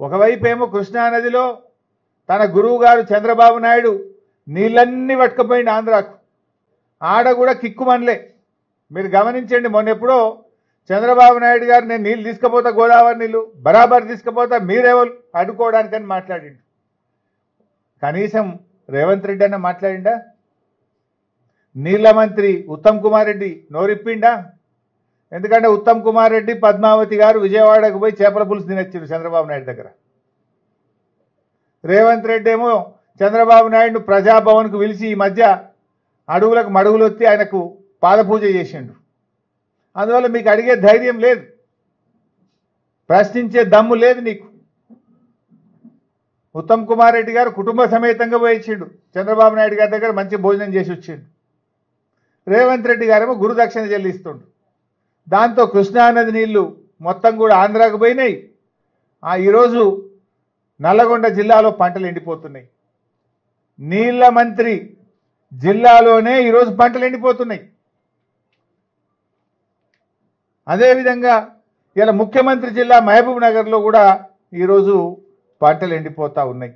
ఒకవైపు ఏమో కృష్ణానదిలో తన గురువు గారు చంద్రబాబు నాయుడు నీళ్ళన్నీ పట్టుకుపోయింది ఆంధ్రాకు. ఆడ కూడా కిక్కుమనలే. మీరు గమనించండి, మొన్న ఎప్పుడో చంద్రబాబు నాయుడు గారు నేను నీళ్ళు తీసుకుపోతా, గోదావరి నీళ్ళు బరాబర్ తీసుకుపోతా, మీరెవరు అడ్డుకోవడానికని మాట్లాడిండు. కనీసం రేవంత్ రెడ్డి అన్న మాట్లాడిండా? నీళ్ల మంత్రి ఉత్తమ్ కుమార్ రెడ్డి నోరిప్పిండా? ఎందుకంటే ఉత్తమ్ కుమార్ రెడ్డి పద్మావతి గారు విజయవాడకు పోయి చేపల పులుసు తినొచ్చారు చంద్రబాబు నాయుడు దగ్గర. రేవంత్ రెడ్డి ఏమో చంద్రబాబు నాయుడు ప్రజాభవన్కు పిలిచి ఈ మధ్య అడుగులకు మడుగులు వచ్చి ఆయనకు పాదపూజ చేసిండు. అందువల్ల మీకు అడిగే ధైర్యం లేదు, ప్రశ్నించే దమ్ము లేదు నీకు. ఉత్తమ్ కుమార్ రెడ్డి గారు కుటుంబ సమేతంగా పోయించిండు చంద్రబాబు నాయుడు గారి దగ్గర, మంచి భోజనం చేసి వచ్చిండు. రేవంత్ రెడ్డి గారేమో గురుదక్షిణ చెల్లిస్తుండు. దాంతో కృష్ణానది నీళ్లు మొత్తం కూడా ఆంధ్రాకు పోయినాయి. ఈరోజు నల్లగొండ జిల్లాలో పంటలు ఎండిపోతున్నాయి. నీళ్ల మంత్రి జిల్లాలోనే ఈరోజు పంటలు ఎండిపోతున్నాయి. అదేవిధంగా ఇలా ముఖ్యమంత్రి జిల్లా మహబూబ్ నగర్లో కూడా ఈరోజు పంటలు ఎండిపోతూ ఉన్నాయి.